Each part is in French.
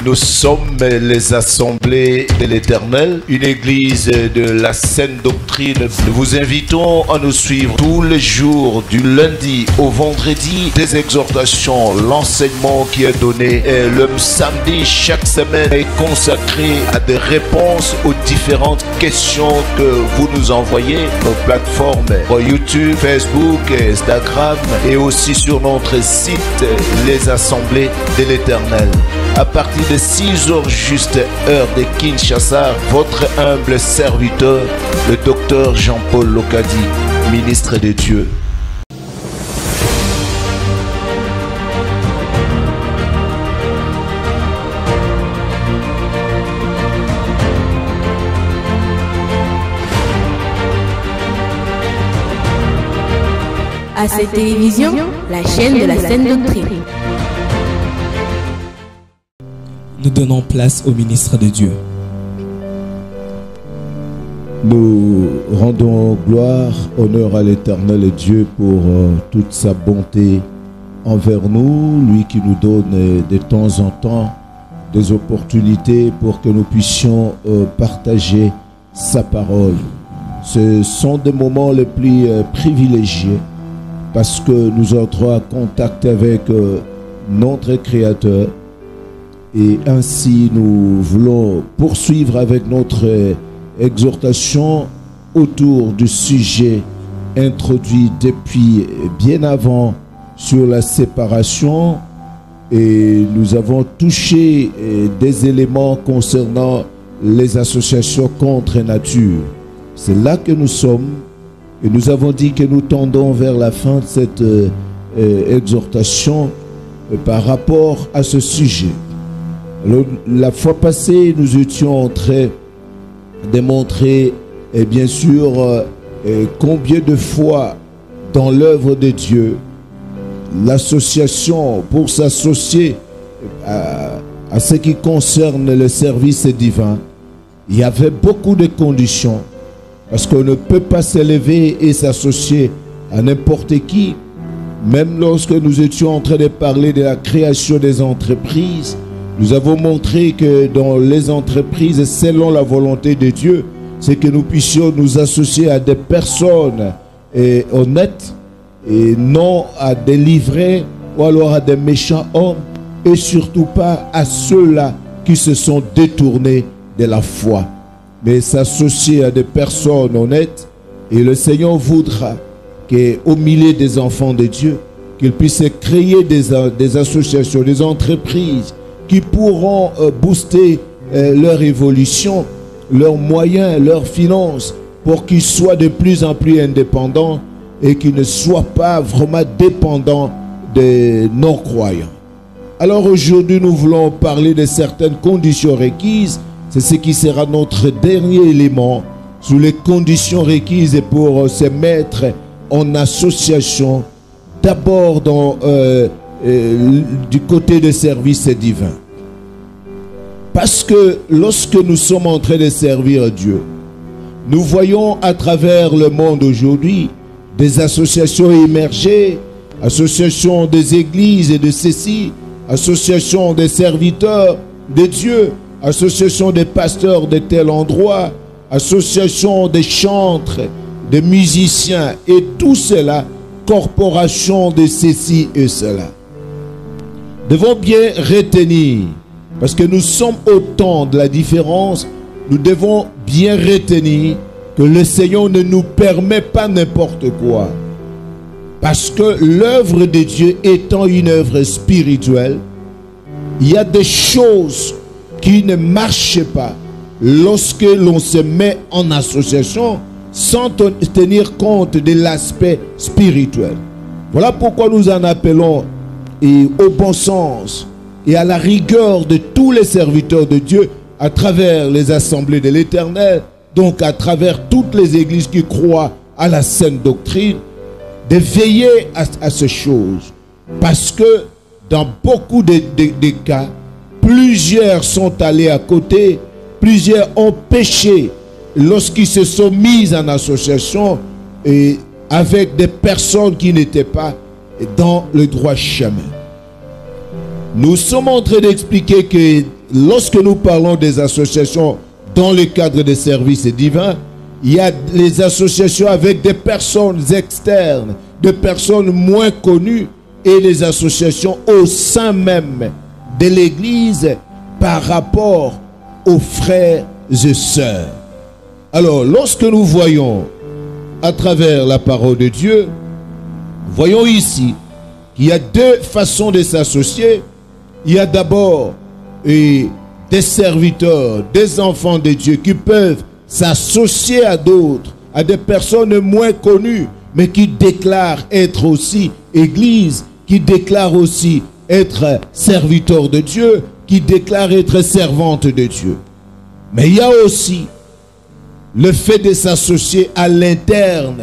Nous sommes les Assemblées de l'Éternel, une église de la saine doctrine. Nous vous invitons à nous suivre tous les jours, du lundi au vendredi, des exhortations, l'enseignement qui est donné. Et le samedi, chaque semaine, est consacré à des réponses aux différentes questions que vous nous envoyez. Nos plateformes YouTube, Facebook, Instagram et aussi sur notre site, les Assemblées de l'Éternel. À partir de 6 heures juste, heure de Kinshasa, votre humble serviteur, le docteur Jean-Paul Lokadi, ministre de Dieu. À cette télévision, la chaîne de la saine doctrine. Nous donnons place au ministre de Dieu. Nous rendons gloire, honneur à l'Éternel Dieu pour toute sa bonté envers nous, lui qui nous donne de temps en temps des opportunités pour que nous puissions partager sa parole. Ce sont des moments les plus privilégiés parce que nous entrons en contact avec notre Créateur. Et ainsi, nous voulons poursuivre avec notre exhortation autour du sujet introduit depuis bien avant sur la séparation. Et nous avons touché des éléments concernant les associations contre nature. C'est là que nous sommes. Et nous avons dit que nous tendons vers la fin de cette exhortation par rapport à ce sujet. Alors, la fois passée, nous étions en train de montrer, et bien sûr, combien de fois dans l'œuvre de Dieu, l'association, pour s'associer à ce qui concerne le service divin, il y avait beaucoup de conditions, parce qu'on ne peut pas s'élever et s'associer à n'importe qui. Même lorsque nous étions en train de parler de la création des entreprises, nous avons montré que dans les entreprises, selon la volonté de Dieu, c'est que nous puissions nous associer à des personnes honnêtes et non à des livrés ou alors à des méchants hommes et surtout pas à ceux-là qui se sont détournés de la foi, mais s'associer à des personnes honnêtes. Et le Seigneur voudra qu'au milieu des enfants de Dieu, qu'ils puissent créer des associations, des entreprises qui pourront booster leur évolution, leurs moyens, leurs finances, pour qu'ils soient de plus en plus indépendants et qu'ils ne soient pas vraiment dépendants des non-croyants. Alors aujourd'hui, nous voulons parler de certaines conditions requises. C'est ce qui sera notre dernier élément sur les conditions requises pour se mettre en association, d'abord du côté des services divins. Parce que lorsque nous sommes en train de servir Dieu, nous voyons à travers le monde aujourd'hui des associations émerger, associations des églises et de ceci, associations des serviteurs de Dieu, associations des pasteurs de tel endroit, associations des chantres, des musiciens et tout cela, corporation de ceci et cela. Devons bien retenir, parce que nous sommes au temps de la différence, nous devons bien retenir que le Seigneur ne nous permet pas n'importe quoi. Parce que l'œuvre de Dieu étant une œuvre spirituelle, il y a des choses qui ne marchent pas lorsque l'on se met en association sans tenir compte de l'aspect spirituel. Voilà pourquoi nous en appelons au bon sens et à la rigueur de tous les serviteurs de Dieu à travers les assemblées de l'Éternel, donc à travers toutes les églises qui croient à la saine doctrine, de veiller à ces choses. Parce que dans beaucoup de cas, plusieurs sont allés à côté, plusieurs ont péché lorsqu'ils se sont mis en association et avec des personnes qui n'étaient pas dans le droit chemin. Nous sommes en train d'expliquer que lorsque nous parlons des associations dans le cadre des services divins, il y a les associations avec des personnes externes, des personnes moins connues, et les associations au sein même de l'Église par rapport aux frères et sœurs. Alors, lorsque nous voyons à travers la parole de Dieu, voyons ici qu'il y a deux façons de s'associer. Il y a d'abord des serviteurs, des enfants de Dieu qui peuvent s'associer à d'autres, à des personnes moins connues, mais qui déclarent être aussi Église, qui déclarent aussi être serviteurs de Dieu, qui déclarent être servantes de Dieu. Mais il y a aussi le fait de s'associer à l'interne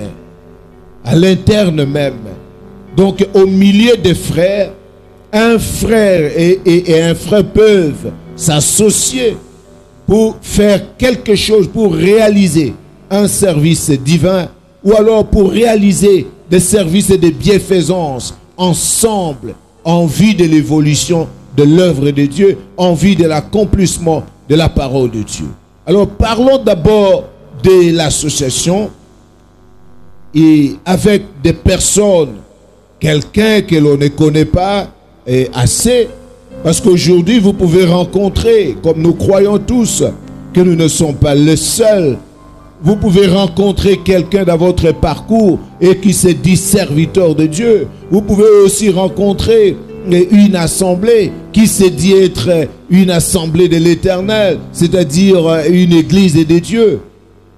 même. Donc au milieu des frères, un frère et un frère peuvent s'associer pour faire quelque chose, pour réaliser un service divin, ou alors pour réaliser des services de bienfaisance ensemble, en vue de l'évolution de l'œuvre de Dieu, en vue de l'accomplissement de la parole de Dieu. Alors parlons d'abord de l'association et avec des personnes, quelqu'un que l'on ne connaît pas assez, parce qu'aujourd'hui vous pouvez rencontrer, comme nous croyons tous que nous ne sommes pas les seuls, vous pouvez rencontrer quelqu'un dans votre parcours et qui se dit serviteur de Dieu. Vous pouvez aussi rencontrer une assemblée qui se dit être une assemblée de l'Éternel, c'est-à-dire une église de Dieu.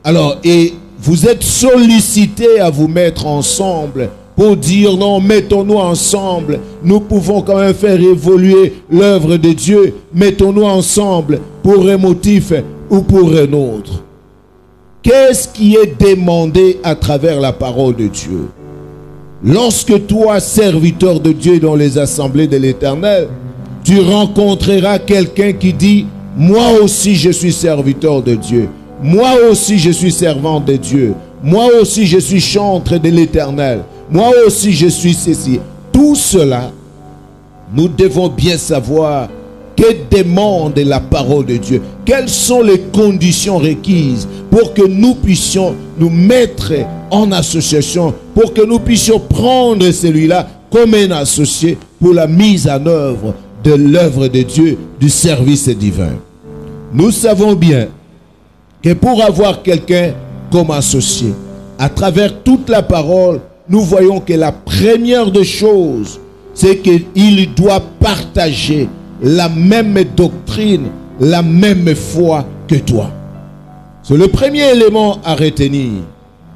Alors, et vous êtes sollicités à vous mettre ensemble pour dire non, mettons-nous ensemble, nous pouvons quand même faire évoluer l'œuvre de Dieu, mettons-nous ensemble pour un motif ou pour un autre. Qu'est-ce qui est demandé à travers la parole de Dieu? Lorsque toi, serviteur de Dieu dans les assemblées de l'Éternel, tu rencontreras quelqu'un qui dit « Moi aussi je suis serviteur de Dieu. Moi aussi je suis servant de Dieu. Moi aussi je suis chantre de l'Éternel. Moi aussi je suis ceci. » Tout cela, nous devons bien savoir que demande la parole de Dieu. Quelles sont les conditions requises pour que nous puissions nous mettre en association, pour que nous puissions prendre celui-là comme un associé pour la mise en œuvre de l'œuvre de Dieu, du service divin. Nous savons bien que pour avoir quelqu'un comme associé, à travers toute la parole, nous voyons que la première des choses, c'est qu'il doit partager la même doctrine, la même foi que toi. C'est le premier élément à retenir.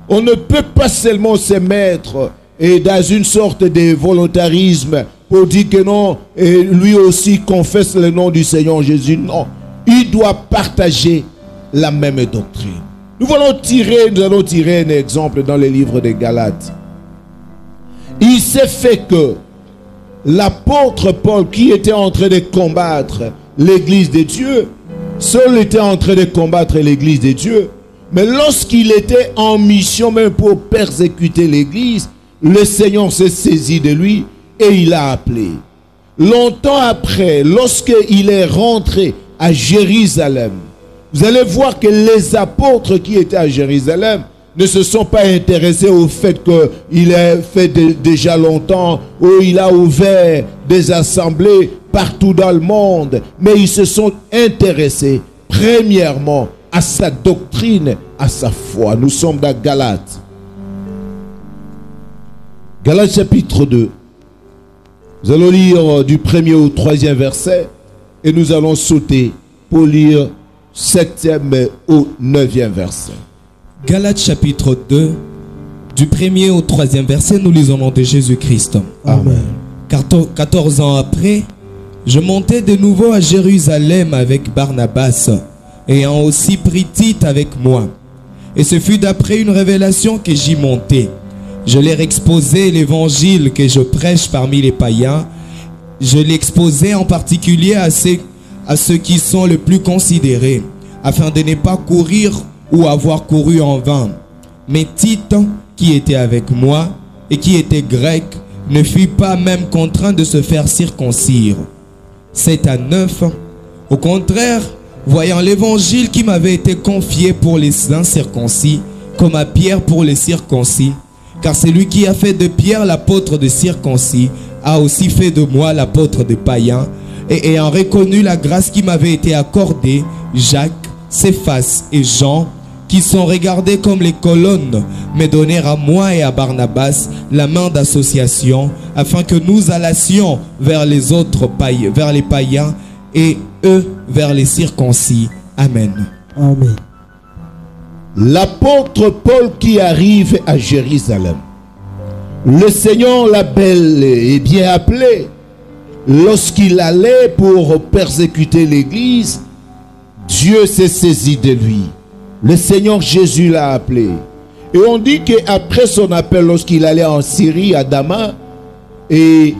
On ne peut pas seulement se mettre dans une sorte de volontarisme pour dire que non, et lui aussi confesse le nom du Seigneur Jésus. Non, il doit partager la même doctrine. Nous allons tirer un exemple dans le livre des Galates. Il s'est fait que l'apôtre Paul, qui était en train de combattre l'église de Dieu, seul était en train de combattre l'église de Dieu, mais lorsqu'il était en mission même pour persécuter l'église, le Seigneur s'est saisi de lui et il l'a appelé. Longtemps après, lorsqu'il est rentré à Jérusalem, vous allez voir que les apôtres qui étaient à Jérusalem ne se sont pas intéressés au fait qu'il a fait déjà longtemps, ou il a ouvert des assemblées partout dans le monde, mais ils se sont intéressés premièrement à sa doctrine, à sa foi. Nous sommes dans Galates. Galates chapitre 2. Nous allons lire du 1er au 3e verset et nous allons sauter pour lire 7e au 9e verset. Galates chapitre 2, du 1er au 3e verset, nous lisons au nom de Jésus-Christ. Amen. 14 ans après, je montais de nouveau à Jérusalem avec Barnabas, ayant aussi pris Tite avec moi. Et ce fut d'après une révélation que j'y montais. Je leur exposai l'évangile que je prêche parmi les païens. Je l'exposais en particulier à ceux qui sont le plus considérés, afin de ne pas courir ou avoir couru en vain. Mais Tite, qui était avec moi et qui était grec, ne fut pas même contraint de se faire circoncire. 7 à 9, Au contraire, voyant l'évangile qui m'avait été confié pour les incirconcis, comme à Pierre pour les circoncis, car celui qui a fait de Pierre l'apôtre des circoncis a aussi fait de moi l'apôtre des païens, et ayant reconnu la grâce qui m'avait été accordée, Jacques, Céphas et Jean, qui sont regardés comme les colonnes, me donnèrent à moi et à Barnabas la main d'association, afin que nous allassions vers les autres païens, vers les païens, et eux vers les circoncis. Amen. Amen. L'apôtre Paul qui arrive à Jérusalem. Le Seigneur l'a bel et bien appelé. Lorsqu'il allait pour persécuter l'église, Dieu s'est saisi de lui. Le Seigneur Jésus l'a appelé. Et on dit qu'après son appel, lorsqu'il allait en Syrie, à Damas, et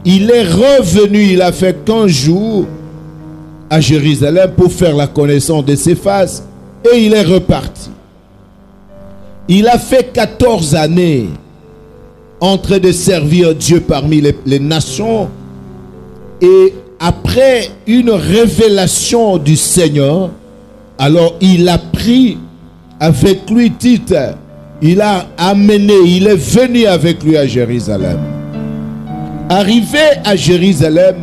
il est revenu, il a fait 15 jours à Jérusalem pour faire la connaissance de Céphas, et il est reparti. Il a fait 14 années en train de servir Dieu parmi les nations, et après une révélation du Seigneur, alors il a pris avec lui Tite, il a amené, il est venu avec lui à Jérusalem. Arrivé à Jérusalem,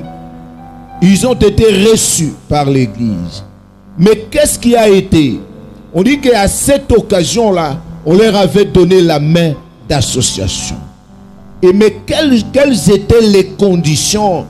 ils ont été reçus par l'église. Mais qu'est-ce qui a été? On dit qu'à cette occasion-là, on leur avait donné la main d'association. Et mais quelles étaient les conditions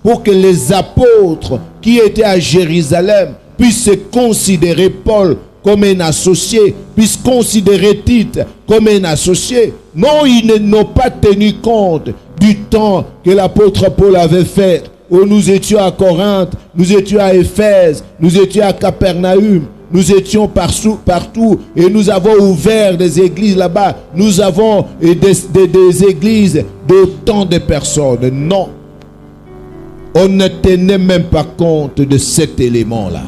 pour que les apôtres qui étaient à Jérusalem puissent considérer Paul comme un associé, puissent considérer Tite comme un associé? Non, ils n'ont pas tenu compte du temps que l'apôtre Paul avait fait, où nous étions à Corinthe, nous étions à Éphèse, nous étions à Capernaum, nous étions partout, et nous avons ouvert des églises là-bas. Nous avons des églises d'autant de personnes. Non, on ne tenait même pas compte de cet élément-là.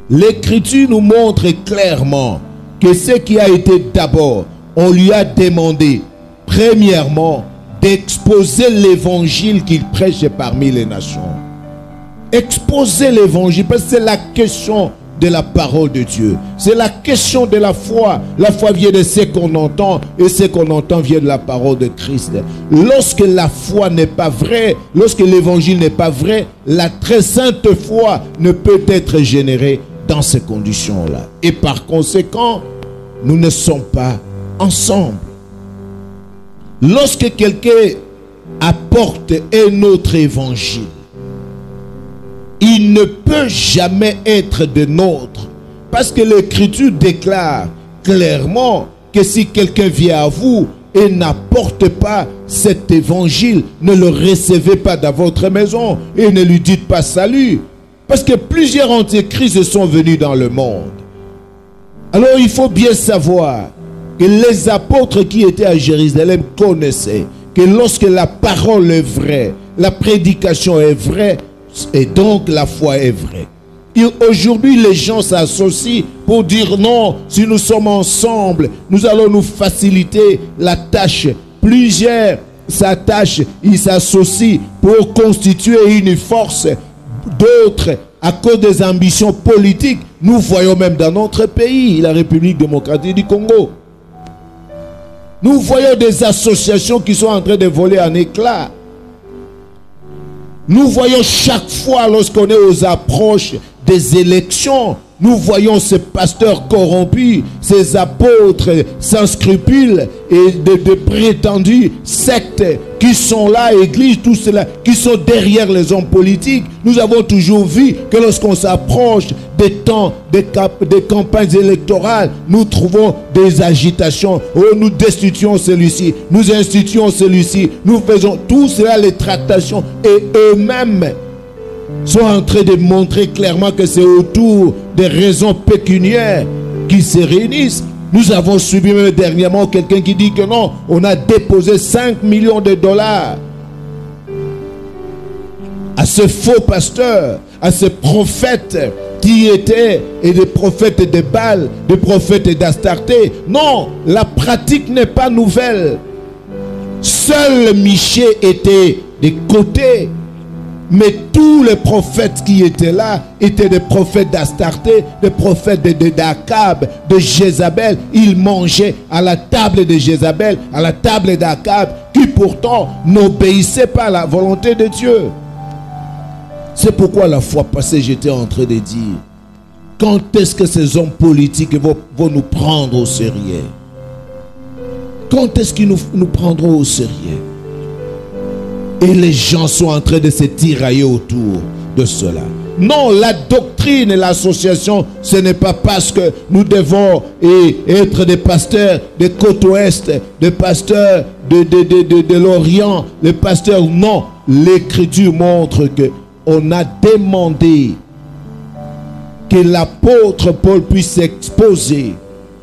L'Écriture nous montre clairement que ce qui a été d'abord, on lui a demandé, premièrement, d'exposer l'évangile qu'il prêche parmi les nations. Exposer l'évangile, parce que c'est la question de la parole de Dieu. C'est la question de la foi. La foi vient de ce qu'on entend, et ce qu'on entend vient de la parole de Christ. Lorsque la foi n'est pas vraie, lorsque l'évangile n'est pas vrai, la très sainte foi ne peut être générée dans ces conditions-là. Et par conséquent, nous ne sommes pas ensemble. Lorsque quelqu'un apporte un autre évangile, il ne peut jamais être de nôtre. Parce que l'Écriture déclare clairement que si quelqu'un vient à vous et n'apporte pas cet évangile, ne le recevez pas dans votre maison et ne lui dites pas salut. Parce que plusieurs antéchrists sont venus dans le monde. Alors il faut bien savoir que les apôtres qui étaient à Jérusalem connaissaient que lorsque la parole est vraie, la prédication est vraie, et donc la foi est vraie. Aujourd'hui, les gens s'associent pour dire non, si nous sommes ensemble, nous allons nous faciliter la tâche. Plusieurs s'attachent, ils s'associent pour constituer une force. D'autres, à cause des ambitions politiques, nous voyons même dans notre pays, la République démocratique du Congo. Nous voyons des associations qui sont en train de voler en éclats. Nous voyons chaque fois lorsqu'on est aux approches des élections, nous voyons ces pasteurs corrompus, ces apôtres sans scrupules et de prétendus sectes qui sont là, églises, tout cela, qui sont derrière les hommes politiques. Nous avons toujours vu que lorsqu'on s'approche des temps, des campagnes électorales, nous trouvons des agitations. Oh, nous destituons celui-ci, nous instituons celui-ci, nous faisons tout cela, les tractations, et eux-mêmes sont en train de montrer clairement que c'est autour des raisons pécuniaires qui se réunissent. Nous avons subi même dernièrement quelqu'un qui dit que non, on a déposé 5 millions de dollars à ce faux pasteur, à ce prophète qui étaient et des prophètes de Baal, des prophètes d'Astarté. Non, la pratique n'est pas nouvelle. Seul Michée était de côté. Mais tous les prophètes qui étaient là étaient des prophètes d'Astarté, des prophètes d'Akab, de Jézabel. Ils mangeaient à la table de Jézabel, à la table d'Akab, qui pourtant n'obéissaient pas à la volonté de Dieu. C'est pourquoi la fois passée, j'étais en train de dire, quand est-ce que ces hommes politiques vont nous prendre au sérieux? Quand est-ce qu'ils nous prendront au sérieux? Et les gens sont en train de se tirailler autour de cela. Non, la doctrine et l'association, ce n'est pas parce que nous devons être des pasteurs de côte ouest, des pasteurs de l'Orient, les pasteurs. Non, l'Écriture montre que on a demandé que l'apôtre Paul puisse exposer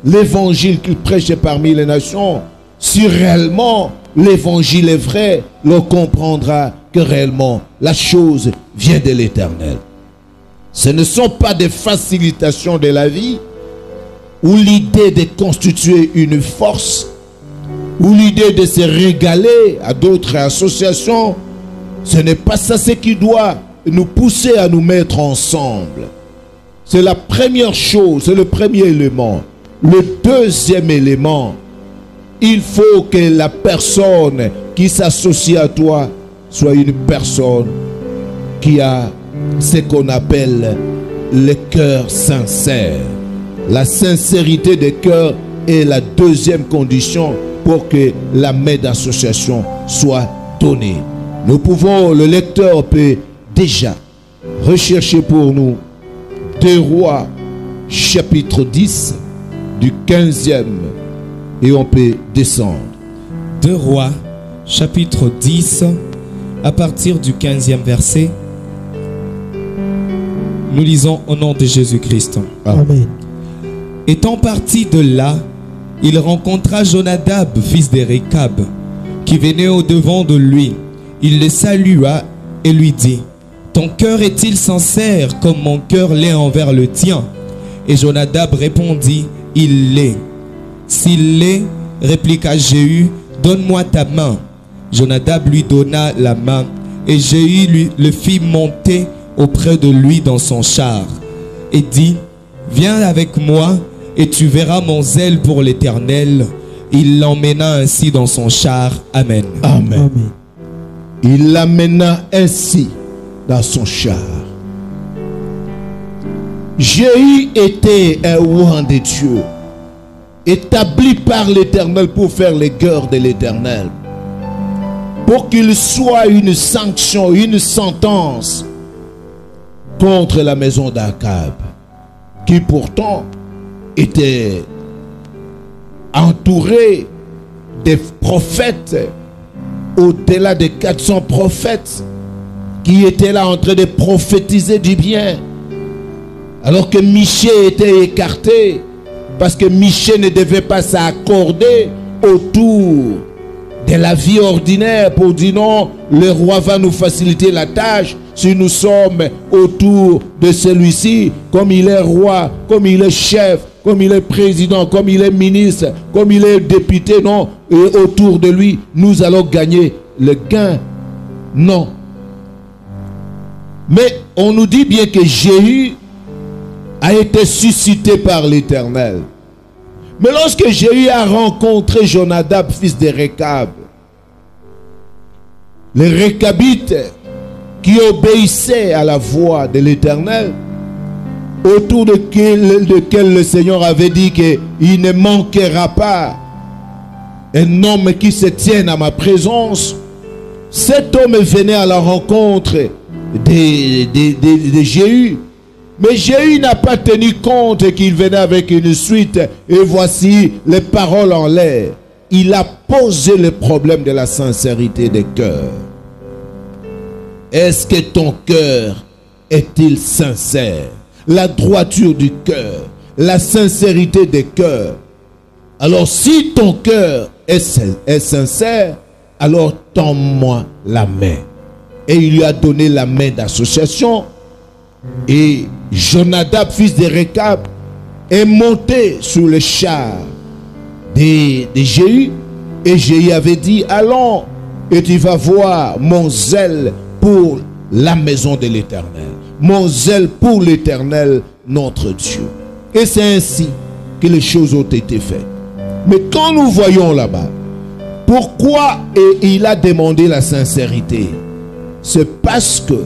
l'évangile qu'il prêchait parmi les nations. Si réellement l'évangile est vrai, l'on comprendra que réellement la chose vient de l'Éternel. Ce ne sont pas des facilitations de la vie ou l'idée de constituer une force ou l'idée de se régaler à d'autres associations. Ce n'est pas ça ce qui doit nous pousser à nous mettre ensemble. C'est la première chose, c'est le premier élément. Le deuxième élément, il faut que la personne qui s'associe à toi soit une personne qui a ce qu'on appelle le cœur sincère. La sincérité des cœurs est la deuxième condition pour que la main d'association soit donnée. Nous pouvons, le lecteur peut déjà rechercher pour nous 2 Rois chapitre 10 du 15e et on peut descendre. 2 Rois chapitre 10 à partir du 15e verset. Nous lisons au nom de Jésus-Christ. Amen. Étant parti de là, il rencontra Jonadab, fils de Récab, qui venait au-devant de lui. Il le salua et lui dit, ton cœur est-il sincère comme mon cœur l'est envers le tien? Et Jonadab répondit, il l'est. S'il l'est, répliqua Jéhu, donne-moi ta main. Jonadab lui donna la main et Jéhu le fit monter auprès de lui dans son char et dit, viens avec moi et tu verras mon zèle pour l'Éternel. Il l'emmena ainsi dans son char. Amen. Amen. Amen. Il l'emmena ainsi dans son char. Jéhu était un roi de Dieu, établi par l'Éternel pour faire les guerres de l'Éternel, pour qu'il soit une sanction, une sentence contre la maison d'Akab, qui pourtant était entourée des prophètes, au-delà de 400 prophètes qui étaient là en train de prophétiser du bien, alors que Michée était écarté parce que Michée ne devait pas s'accorder autour de la vie ordinaire pour dire non, le roi va nous faciliter la tâche si nous sommes autour de celui-ci, comme il est roi, comme il est chef, comme il est président, comme il est ministre, comme il est député, non, et autour de lui, nous allons gagner le gain. Non. Mais on nous dit bien que Jéhu a été suscité par l'Éternel. Mais lorsque Jéhu a rencontré Jonadab, fils de Récab, les Récabites qui obéissaient à la voix de l'Éternel, autour de lequel le Seigneur avait dit qu'il ne manquera pas un homme qui se tienne à ma présence, cet homme venait à la rencontre de Jéhu. Mais Jéhu n'a pas tenu compte qu'il venait avec une suite et voici les paroles en l'air. Il a posé le problème de la sincérité des cœurs. Est-ce que ton cœur est-il sincère? La droiture du cœur, la sincérité des cœurs. Alors si ton cœur est sincère, alors tends-moi la main. Et il lui a donné la main d'association. Et Jonadab, fils de Récab, est monté sur le char de Jéhu. Et Jéhu avait dit, allons, et tu vas voir mon zèle pour la maison de l'Éternel. Mon zèle pour l'Éternel, notre Dieu. Et c'est ainsi que les choses ont été faites. Mais quand nous voyons là-bas, pourquoi il a demandé la sincérité? C'est parce que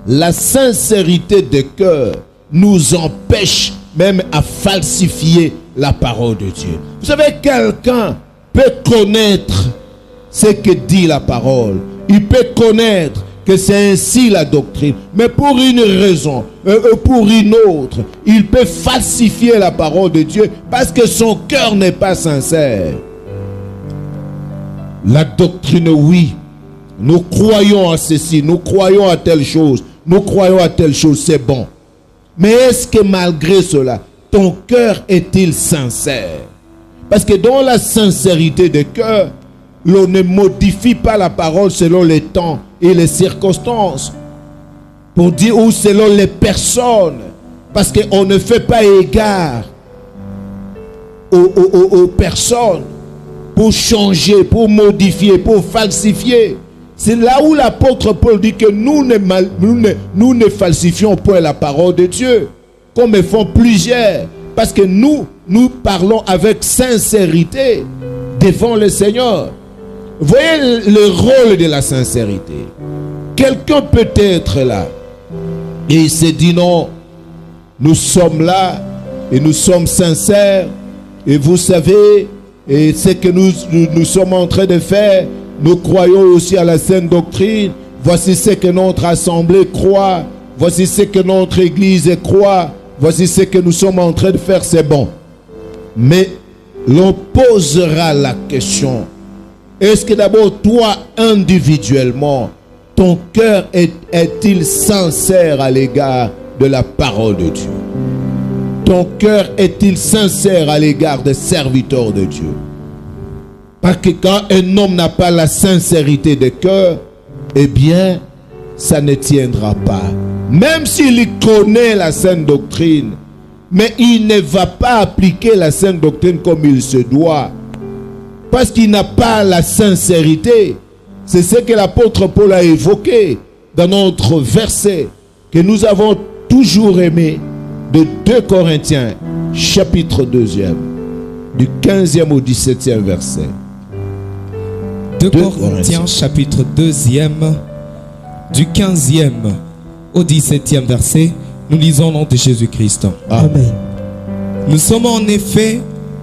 la sincérité de cœur nous empêche même à falsifier la parole de Dieu. Vous savez, quelqu'un peut connaître ce que dit la parole. Il peut connaître que c'est ainsi la doctrine. Mais pour une raison, pour une autre, il peut falsifier la parole de Dieu parce que son cœur n'est pas sincère. La doctrine, oui. Nous croyons à ceci, nous croyons à telle chose, nous croyons à telle chose, c'est bon. Mais est-ce que malgré cela, ton cœur est-il sincère? Parce que dans la sincérité de cœur, l'on ne modifie pas la parole selon les temps et les circonstances. Pour dire, ou selon les personnes. Parce qu'on ne fait pas égard aux personnes pour changer, pour modifier, pour falsifier. C'est là où l'apôtre Paul dit que nous ne falsifions point la parole de Dieu, comme le font plusieurs. Parce que nous parlons avec sincérité devant le Seigneur. Voyez le rôle de la sincérité. Quelqu'un peut être là et il se dit non, nous sommes là et nous sommes sincères. Et vous savez, et ce que nous sommes en train de faire, nous croyons aussi à la saine doctrine. Voici ce que notre assemblée croit. Voici ce que notre église croit. Voici ce que nous sommes en train de faire, c'est bon. Mais l'on posera la question. Est-ce que d'abord, toi, individuellement, ton cœur est-il sincère à l'égard de la parole de Dieu? Ton cœur est-il sincère à l'égard des serviteurs de Dieu? Parce que quand un homme n'a pas la sincérité de cœur, eh bien, ça ne tiendra pas. Même s'il connaît la saine doctrine, mais il ne va pas appliquer la saine doctrine comme il se doit. Parce qu'il n'a pas la sincérité. C'est ce que l'apôtre Paul a évoqué dans notre verset que nous avons toujours aimé de 2 Corinthiens, chapitre 2e, du 15e au 17e verset. 2 Corinthiens, chapitre 2e, du 15e au 17e verset, nous lisons au nom de Jésus-Christ. Amen. Nous sommes en effet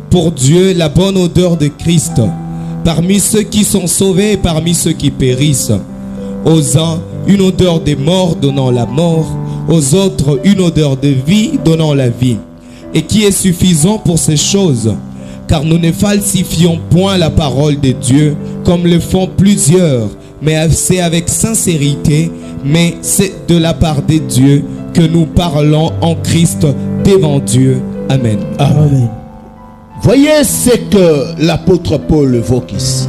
pour Dieu la bonne odeur de Christ, parmi ceux qui sont sauvés et parmi ceux qui périssent. Aux uns, une odeur de mort donnant la mort, aux autres, une odeur de vie donnant la vie. Et qui est suffisant pour ces choses, car nous ne falsifions point la parole de Dieu, comme le font plusieurs, mais c'est avec sincérité, mais c'est de la part de Dieu que nous parlons en Christ devant Dieu. Amen. Amen. Voyez ce que l'apôtre Paul évoque ici.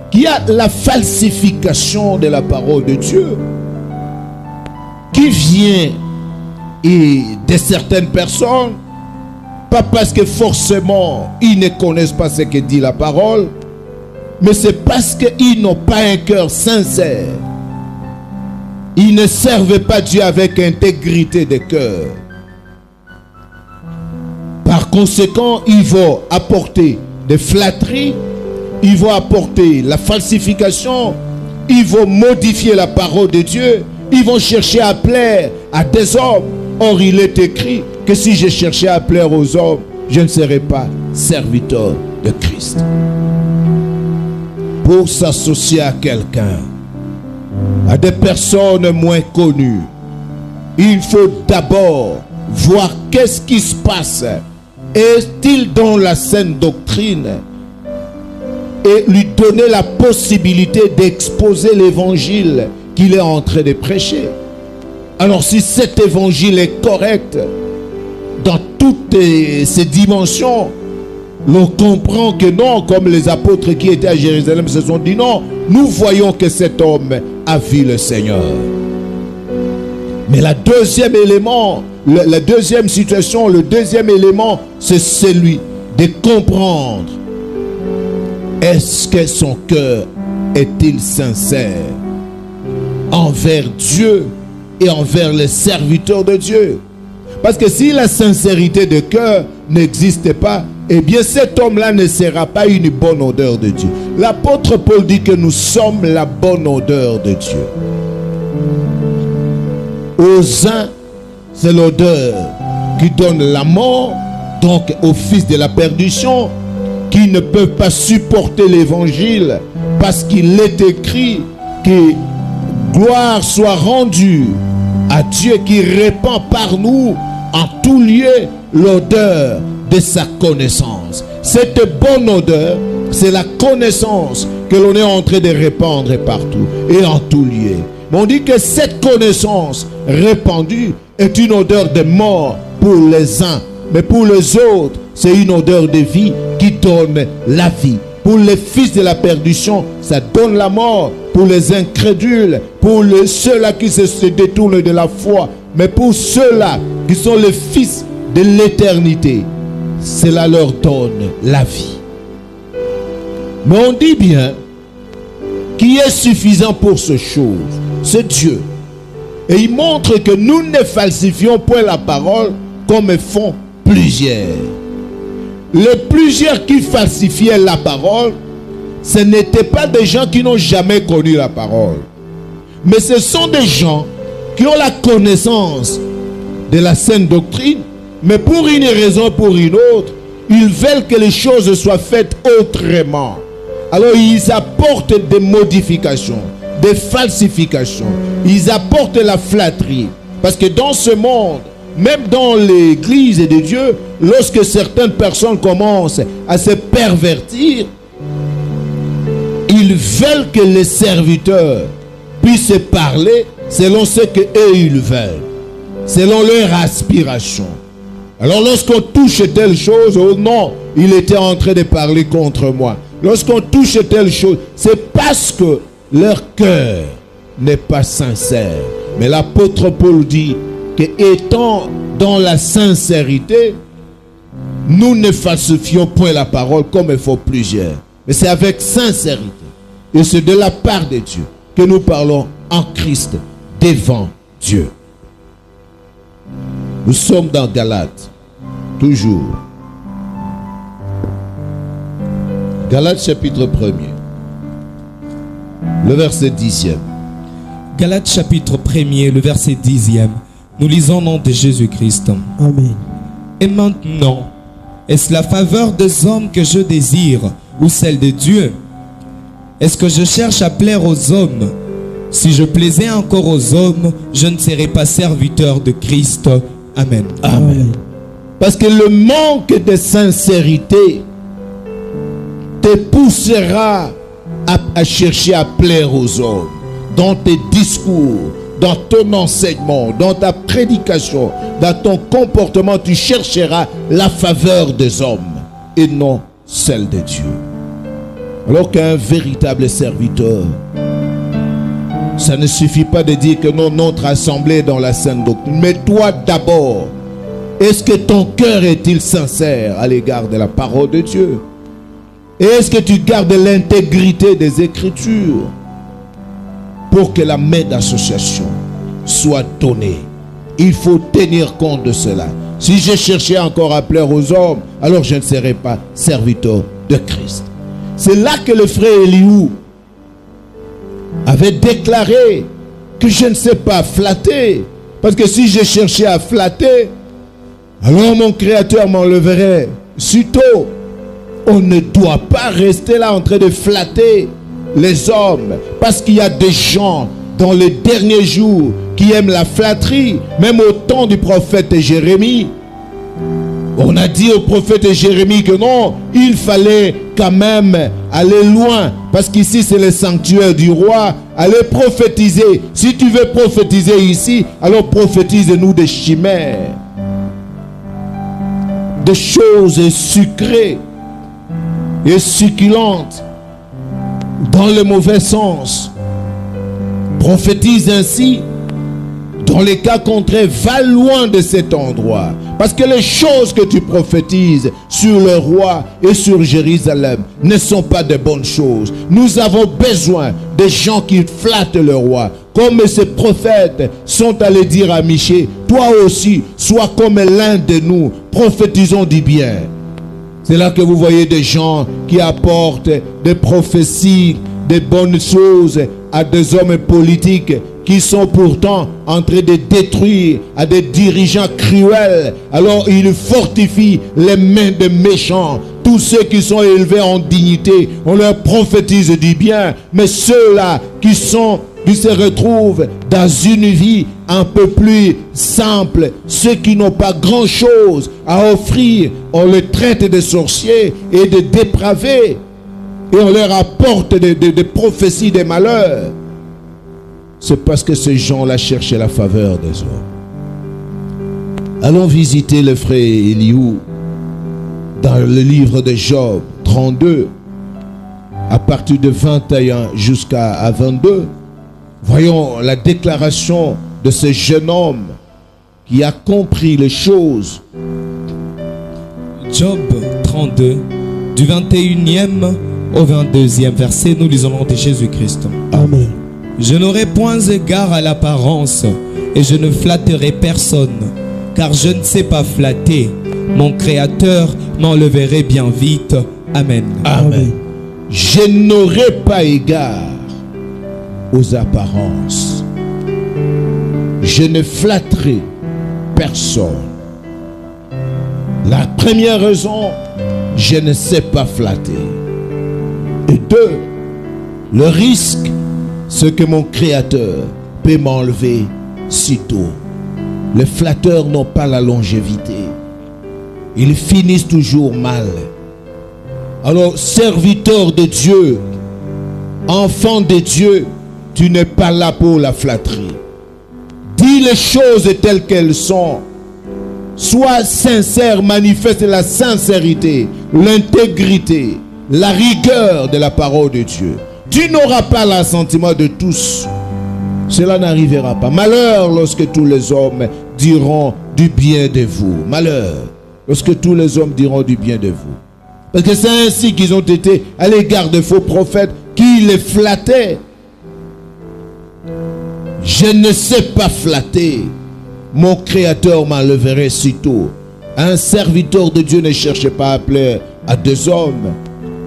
Qu'il y a la falsification de la parole de Dieu qui vient de certaines personnes, pas parce que forcément ils ne connaissent pas ce que dit la parole, mais c'est parce qu'ils n'ont pas un cœur sincère. Ils ne servent pas Dieu avec intégrité de cœur. Par conséquent, ils vont apporter des flatteries, ils vont apporter la falsification, ils vont modifier la parole de Dieu, ils vont chercher à plaire à des hommes. Or, il est écrit que si je cherchais à plaire aux hommes, je ne serais pas serviteur de Christ. Pour s'associer à quelqu'un, à des personnes moins connues, il faut d'abord voir qu'est-ce qui se passe. Est-il dans la saine doctrine? Et lui donner la possibilité d'exposer l'évangile qu'il est en train de prêcher. Alors si cet évangile est correct dans toutes ses dimensions, l'on comprend que non, comme les apôtres qui étaient à Jérusalem se sont dit non, nous voyons que cet homme a vu le Seigneur. Mais le deuxième élément, la deuxième situation, le deuxième élément, c'est celui de comprendre. Est-ce que son cœur est-il sincère? envers Dieu et envers les serviteurs de Dieu. Parce que si la sincérité de cœur n'existe pas, eh bien cet homme-là ne sera pas une bonne odeur de Dieu. L'apôtre Paul dit que nous sommes la bonne odeur de Dieu. Aux uns, c'est l'odeur qui donne la mort, donc aux fils de la perdition, qui ne peuvent pas supporter l'évangile, parce qu'il est écrit que gloire soit rendue à Dieu qui répand par nous en tout lieu l'odeur de sa connaissance. Cette bonne odeur, c'est la connaissance que l'on est en train de répandre partout et en tout lieu. Mais on dit que cette connaissance répandue est une odeur de mort pour les uns, mais pour les autres, c'est une odeur de vie qui donne la vie. Pour les fils de la perdition, ça donne la mort. Pour les incrédules, pour ceux-là qui se détournent de la foi, mais pour ceux-là qui sont les fils de l'éternité, cela leur donne la vie. Mais on dit bien, qui est suffisant pour ce chose, c'est Dieu. Et il montre que nous ne falsifions point la parole comme font plusieurs. Les plusieurs qui falsifiaient la parole, ce n'étaient pas des gens qui n'ont jamais connu la parole. Mais ce sont des gens qui ont la connaissance de la saine doctrine, mais pour une raison ou pour une autre, ils veulent que les choses soient faites autrement. Alors ils apportent des modifications, des falsifications. Ils apportent la flatterie. Parce que dans ce monde, même dans l'église de Dieu, lorsque certaines personnes commencent à se pervertir, ils veulent que les serviteurs puissent parler selon ce qu'eux ils veulent, selon leur aspiration. Alors lorsqu'on touche telle chose, oh non, il était en train de parler contre moi. Lorsqu'on touche telle chose, c'est parce que leur cœur n'est pas sincère. Mais l'apôtre Paul dit que étant dans la sincérité, nous ne falsifions point la parole comme il faut plusieurs. Mais c'est avec sincérité. Et c'est de la part de Dieu que nous parlons en Christ devant Dieu. Nous sommes dans Galates, toujours. Galates chapitre 1er, le verset 10e. Galates chapitre 1er, le verset 10e. Nous lisons au nom de Jésus-Christ. Amen. Et maintenant, est-ce la faveur des hommes que je désire ou celle de Dieu? Est-ce que je cherche à plaire aux hommes? Si je plaisais encore aux hommes, je ne serais pas serviteur de Christ. Amen. Amen. Parce que le manque de sincérité te poussera à chercher à plaire aux hommes. Dans tes discours, dans ton enseignement, dans ta prédication, dans ton comportement, tu chercheras la faveur des hommes et non celle de Dieu. Alors qu'un véritable serviteur, ça ne suffit pas de dire que non, notre assemblée est dans la sainte doctrine. Mais toi d'abord, est-ce que ton cœur est-il sincère à l'égard de la parole de Dieu? Et est-ce que tu gardes l'intégrité des Écritures pour que la main d'association soit donnée? Il faut tenir compte de cela. Si je cherchais encore à plaire aux hommes, alors je ne serais pas serviteur de Christ. C'est là que le frère Eliou avait déclaré que je ne sais pas flatter. Parce que si je cherchais à flatter, alors mon Créateur m'enleverait. Sitôt, on ne doit pas rester là en train de flatter les hommes. Parce qu'il y a des gens dans les derniers jours qui aiment la flatterie. Même au temps du prophète Jérémie, on a dit au prophète Jérémie que non, il fallait quand même aller loin. Parce qu'ici c'est le sanctuaire du roi. Allez prophétiser. Si tu veux prophétiser ici, alors prophétise-nous des chimères. Des choses sucrées et succulentes. Dans le mauvais sens. Prophétise ainsi. Dans les cas contraires, va loin de cet endroit. Parce que les choses que tu prophétises sur le roi et sur Jérusalem ne sont pas de bonnes choses. Nous avons besoin des gens qui flattent le roi, comme ces prophètes sont allés dire à Michée, toi aussi, sois comme l'un de nous, prophétisons du bien. C'est là que vous voyez des gens qui apportent des prophéties, des bonnes choses à des hommes politiques qui sont pourtant en train de détruire à des dirigeants cruels. Alors ils fortifient les mains des méchants. Tous ceux qui sont élevés en dignité, on leur prophétise du bien. Mais ceux-là qui se retrouvent dans une vie un peu plus simple, ceux qui n'ont pas grand-chose à offrir, on les traite de sorciers et de dépravés. Et on leur apporte des prophéties, des malheurs. C'est parce que ces gens-là cherchaient la faveur des hommes. Allons visiter le frère Eliou dans le livre de Job 32, à partir de 21 jusqu'à 22. Voyons la déclaration de ce jeune homme qui a compris les choses. Job 32, du 21e au 22e verset, nous lisons le nom de Jésus-Christ. Amen. Je n'aurai point égard à l'apparence et je ne flatterai personne, car je ne sais pas flatter. Mon Créateur m'enleverait bien vite. Amen. Amen. Je n'aurai pas égard aux apparences. Je ne flatterai personne. La première raison, je ne sais pas flatter. Et deux, le risque, c'est que mon Créateur peut m'enlever sitôt. Les flatteurs n'ont pas la longévité. Ils finissent toujours mal. Alors, serviteur de Dieu, enfant de Dieu, tu n'es pas là pour la flatterie. Dis les choses telles qu'elles sont. Sois sincère, manifeste la sincérité, l'intégrité, la rigueur de la parole de Dieu. Tu n'auras pas l'assentiment de tous. Cela n'arrivera pas. Malheur lorsque tous les hommes diront du bien de vous. Malheur lorsque tous les hommes diront du bien de vous. Parce que c'est ainsi qu'ils ont été à l'égard de faux prophètes qui les flattaient. Je ne sais pas flatter. Mon Créateur m'enleverait sitôt. Un serviteur de Dieu ne cherche pas à plaire à deux hommes.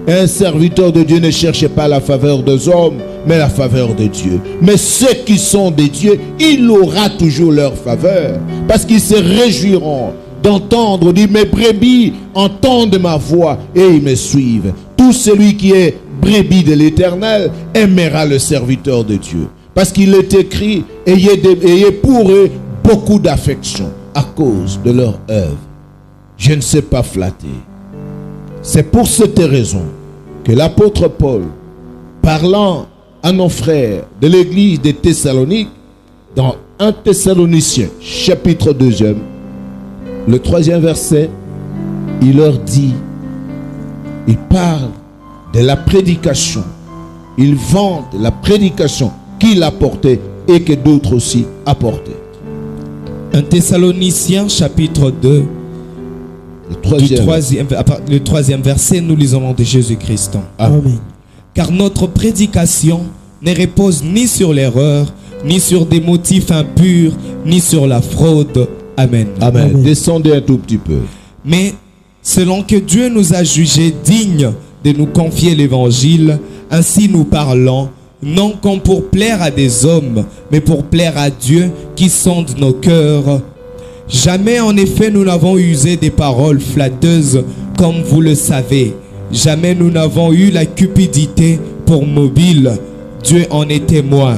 Un serviteur de Dieu ne cherche pas la faveur des hommes, mais la faveur de Dieu. Mais ceux qui sont de Dieu, il aura toujours leur faveur. Parce qu'ils se réjouiront d'entendre, dire mes brebis entendent ma voix et ils me suivent. Tout celui qui est brebis de l'Éternel aimera le serviteur de Dieu. Parce qu'il est écrit, ayez pour eux beaucoup d'affection à cause de leur œuvre. Je ne sais pas flatter. C'est pour cette raison que l'apôtre Paul, parlant à nos frères de l'église de Thessalonique, dans 1 Thessaloniciens, chapitre 2, le 3e verset, il leur dit, il parle de la prédication. Il vante la prédication qu'il apportait et que d'autres aussi apportaient. 1 Thessaloniciens, chapitre 2, le 3e verset, nous lisons le nom de Jésus-Christ. Amen. Car notre prédication ne repose ni sur l'erreur, ni sur des motifs impurs, ni sur la fraude. Amen. Amen. Amen. Descendez un tout petit peu. Mais selon que Dieu nous a jugés dignes de nous confier l'évangile, ainsi nous parlons, non comme pour plaire à des hommes, mais pour plaire à Dieu qui sonde nos cœurs. Jamais en effet nous n'avons usé des paroles flatteuses comme vous le savez. Jamais nous n'avons eu la cupidité pour mobile. Dieu en est témoin.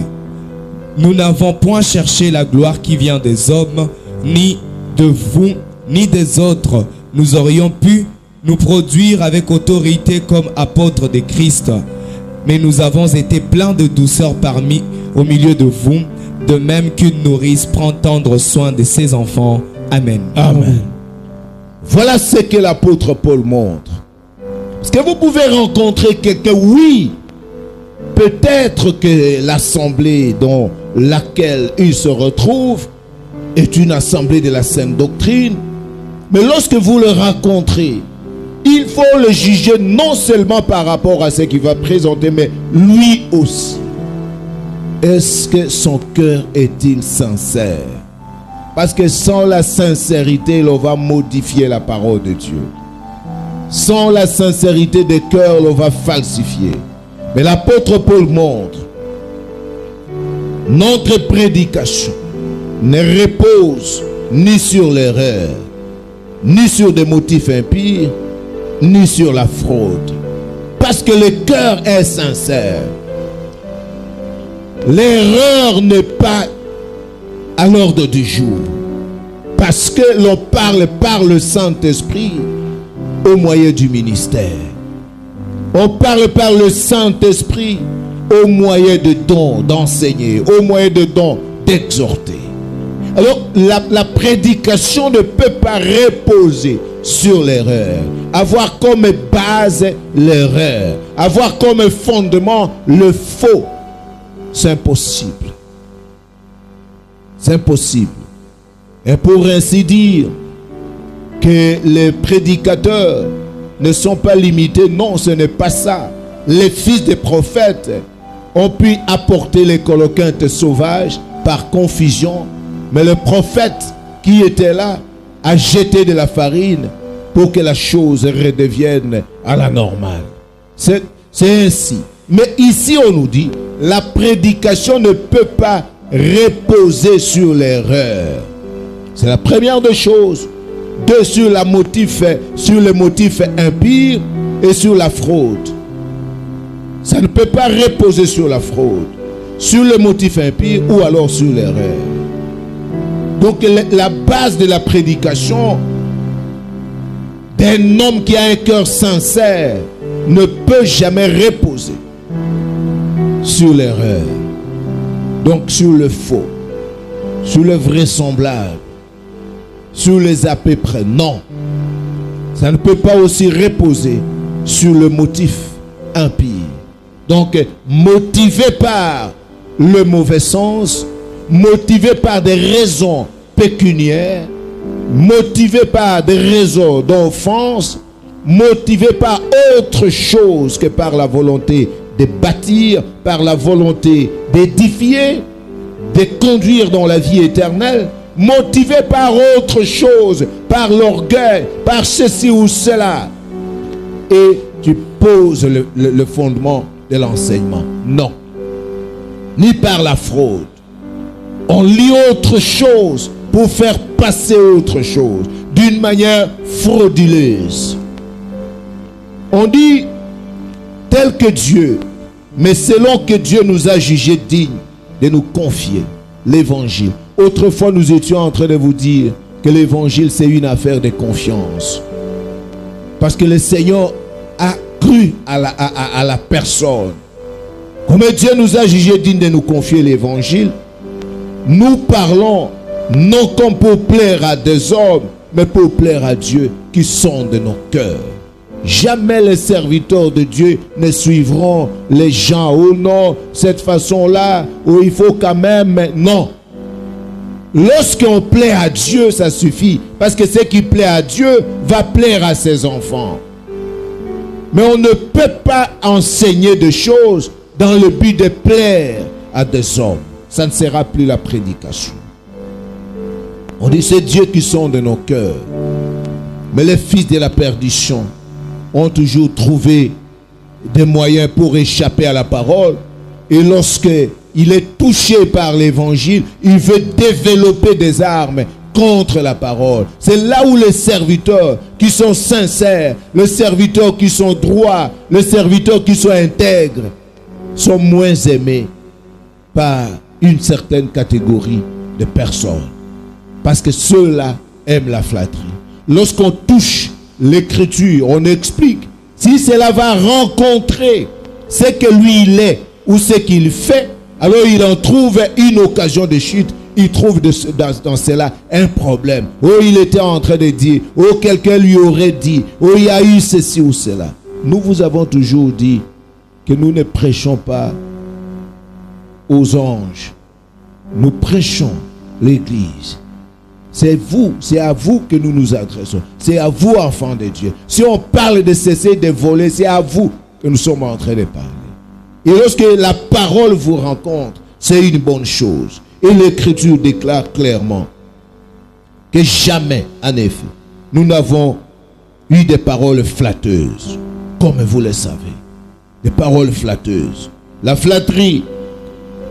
Nous n'avons point cherché la gloire qui vient des hommes, ni de vous, ni des autres. Nous aurions pu nous produire avec autorité comme apôtres de Christ. Mais nous avons été pleins de douceur au milieu de vous, de même qu'une nourrice prend tendre soin de ses enfants. Amen. Amen. Voilà ce que l'apôtre Paul montre. Parce que vous pouvez rencontrer quelqu'un, oui, peut-être que l'assemblée dans laquelle il se retrouve est une assemblée de la saine doctrine, mais lorsque vous le rencontrez, il faut le juger non seulement par rapport à ce qu'il va présenter, mais lui aussi. est-ce que son cœur est-il sincère? Parce que sans la sincérité, l'on va modifier la parole de Dieu. Sans la sincérité des cœurs, l'on va falsifier. Mais l'apôtre Paul montre, notre prédication ne repose ni sur l'erreur, ni sur des motifs impies, ni sur la fraude. Parce que le cœur est sincère. L'erreur n'est pas à l'ordre du jour. Parce que l'on parle par le Saint-Esprit au moyen du ministère. On parle par le Saint-Esprit au moyen de dons d'enseigner, au moyen de dons d'exhorter. Alors, la prédication ne peut pas reposer sur l'erreur, avoir comme base l'erreur, avoir comme fondement le faux. C'est impossible. C'est impossible. Et pour ainsi dire que les prédicateurs ne sont pas limités, non, ce n'est pas ça. Les fils des prophètes ont pu apporter les coloquintes sauvages par confusion, mais le prophète qui était là a jeté de la farine pour que la chose redevienne à la normale. C'est ainsi. Mais ici on nous dit, la prédication ne peut pas reposer sur l'erreur. C'est la première des choses. Deux, sur le motif impie et sur la fraude. Ça ne peut pas reposer sur la fraude, sur le motif impie ou alors sur l'erreur. Donc la base de la prédication d'un homme qui a un cœur sincère ne peut jamais reposer sur l'erreur. Donc sur le faux, sur le vraisemblable, sur les à peu près. Non. Ça ne peut pas aussi reposer sur le motif impie. Donc, motivé par le mauvais sens, motivé par des raisons pécuniaires, motivé par des raisons d'offense, motivé par autre chose que par la volonté de bâtir, par la volonté d'édifier, de conduire dans la vie éternelle, motivé par autre chose, par l'orgueil, par ceci ou cela. Et tu poses le fondement de l'enseignement. Non. Ni par la fraude. On lit autre chose pour faire passer autre chose d'une manière frauduleuse. On dit tel que Dieu, mais selon que Dieu nous a jugés dignes de nous confier l'évangile. Autrefois, nous étions en train de vous dire que l'évangile, c'est une affaire de confiance. Parce que le Seigneur a cru à la personne. Comme Dieu nous a jugés dignes de nous confier l'évangile, nous parlons non comme pour plaire à des hommes, mais pour plaire à Dieu qui sonde nos cœurs. Jamais les serviteurs de Dieu ne suivront les gens. Oh non, cette façon-là, où il faut quand même... Non. Lorsqu'on plaît à Dieu, ça suffit. Parce que ce qui plaît à Dieu va plaire à ses enfants. Mais on ne peut pas enseigner des choses dans le but de plaire à des hommes. Ça ne sera plus la prédication. On dit c'est Dieu qui sonde nos cœurs. Mais les fils de la perdition ont toujours trouvé des moyens pour échapper à la parole. Et lorsque il est touché par l'évangile, il veut développer des armes contre la parole. C'est là où les serviteurs qui sont sincères, les serviteurs qui sont droits, les serviteurs qui sont intègres, sont moins aimés par une certaine catégorie de personnes. Parce que ceux-là aiment la flatterie. Lorsqu'on touche l'écriture, on explique. Si cela va rencontrer ce que lui il est ou ce qu'il fait, alors il en trouve une occasion de chute. Il trouve dans cela un problème. Oh, il était en train de dire. Oh, quelqu'un lui aurait dit. Oh, il y a eu ceci ou cela. Nous vous avons toujours dit que nous ne prêchons pas aux anges. Nous prêchons l'Église. C'est vous, c'est à vous que nous nous adressons. C'est à vous, enfants de Dieu. Si on parle de cesser de voler, c'est à vous que nous sommes en train de parler. Et lorsque la parole vous rencontre, C'est une bonne chose. Et l'Écriture déclare clairement que jamais, en effet, nous n'avons eu des paroles flatteuses, comme vous le savez. Des paroles flatteuses. La flatterie,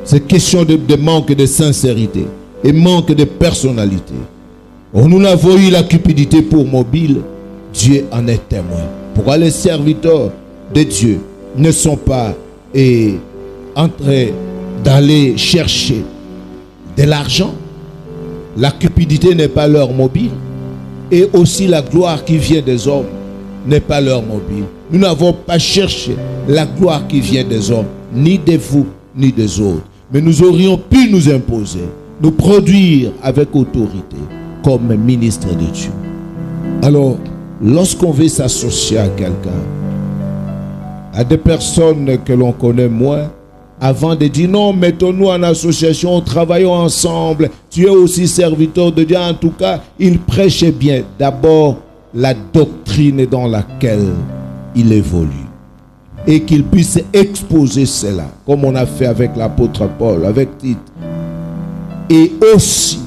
c'est question de manque de sincérité et manque de personnalité. Or, nous n'avons eu la cupidité pour mobile. Dieu en est témoin. Pourquoi les serviteurs de Dieu ne sont pas en train d'aller chercher de l'argent? La cupidité n'est pas leur mobile. Et aussi la gloire qui vient des hommes n'est pas leur mobile. Nous n'avons pas cherché la gloire qui vient des hommes, ni de vous, ni des autres. Mais nous aurions pu nous imposer, nous produire avec autorité comme ministre de Dieu. Alors, lorsqu'on veut s'associer à quelqu'un, à des personnes que l'on connaît moins, avant de dire non, mettons-nous en association, travaillons ensemble, tu es aussi serviteur de Dieu. En tout cas, il prêchait bien d'abord la doctrine dans laquelle il évolue. Et qu'il puisse exposer cela, comme on a fait avec l'apôtre Paul, avec Tite. Et aussi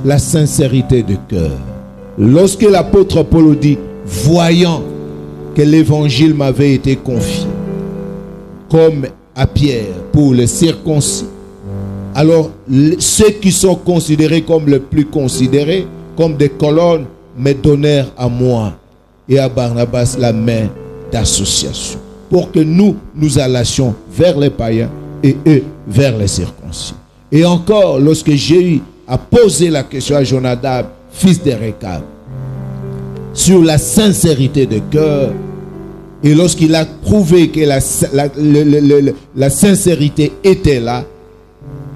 la sincérité de cœur. Lorsque l'apôtre Paul dit, voyant que l'évangile m'avait été confié, comme à Pierre pour les circoncis, alors ceux qui sont considérés comme les plus considérés, comme des colonnes, me donnèrent à moi et à Barnabas la main d'association, pour que nous allassions vers les païens et eux vers les circoncis. Et encore, lorsque Jéhu a posé la question à Jonadab, fils de Récab, sur la sincérité de cœur, et lorsqu'il a prouvé que la sincérité était là,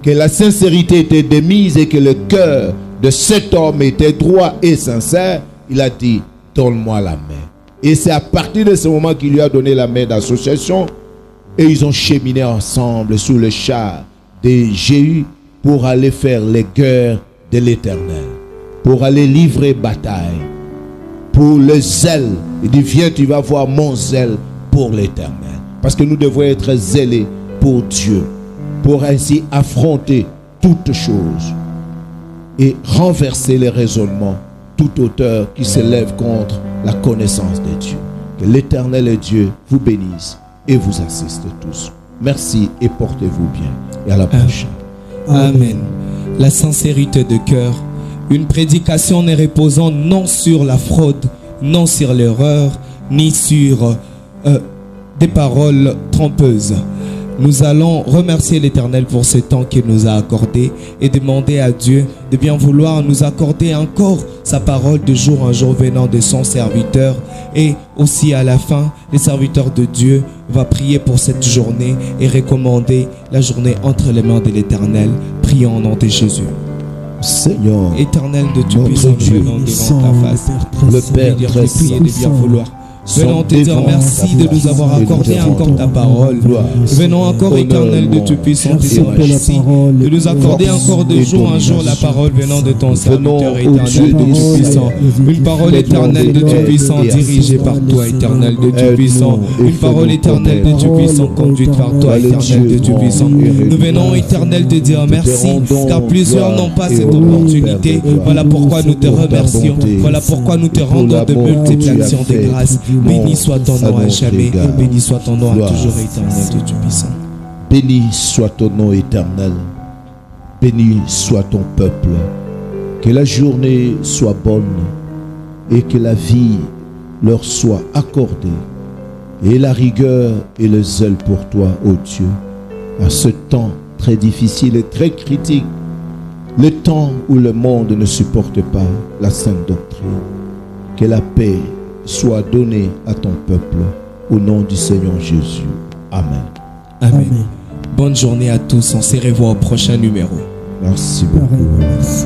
que la sincérité était démise et que le cœur de cet homme était droit et sincère, il a dit, donne-moi la main. Et c'est à partir de ce moment qu'il lui a donné la main d'association, et ils ont cheminé ensemble sous le char de Jéhu pour aller faire les guerres de l'Éternel, pour aller livrer bataille, pour le zèle. Il dit, viens, tu vas voir mon zèle pour l'Éternel. Parce que nous devons être zélés pour Dieu, pour ainsi affronter toutes choses et renverser les raisonnements, toute hauteur qui s'élève contre la connaissance de Dieu. Que l'Éternel et Dieu vous bénisse et vous assiste tous. Merci et portez-vous bien. Et à la prochaine. Amen. La sincérité de cœur. Une prédication ne reposant non sur la fraude, non sur l'erreur, ni sur des paroles trompeuses. Nous allons remercier l'Éternel pour ce temps qu'il nous a accordé et demander à Dieu de bien vouloir nous accorder encore sa parole de jour en jour venant de son serviteur. Et aussi à la fin, le serviteur de Dieu va prier pour cette journée et recommander la journée entre les mains de l'Éternel. Prions au nom de Jésus. Seigneur, Éternel de Dieu puissant, nous venons devant ta face. le Père très prier saint, de bien vouloir. Venons te dire merci de nous avoir accordé encore ta parole. Venons encore, Éternel de Dieu puissant, te dire merci de nous accorder encore de jour en jour la parole venant de ton serviteur éternel de Dieu puissant. Une parole éternelle de Dieu puissant dirigée par toi, éternel de Dieu puissant. Une parole éternelle de Dieu puissant conduite par toi, éternel de Dieu puissant. Nous venons, éternel, te dire merci, car plusieurs n'ont pas cette opportunité. Voilà pourquoi nous te remercions. Voilà pourquoi nous te rendons de multiples actions de grâce. Béni soit ton nom à jamais, béni soit ton nom à toujours éternel de Dieu puissant. Béni soit ton nom éternel, béni soit ton peuple. Que la journée soit bonne et que la vie leur soit accordée. Et la rigueur et le zèle pour toi, ô Dieu, à ce temps très difficile et très critique, le temps où le monde ne supporte pas la sainte doctrine. Que la paix soit donné à ton peuple au nom du Seigneur Jésus. Amen. Amen. Bonne journée à tous. On se revoit au prochain numéro. Merci beaucoup. Merci.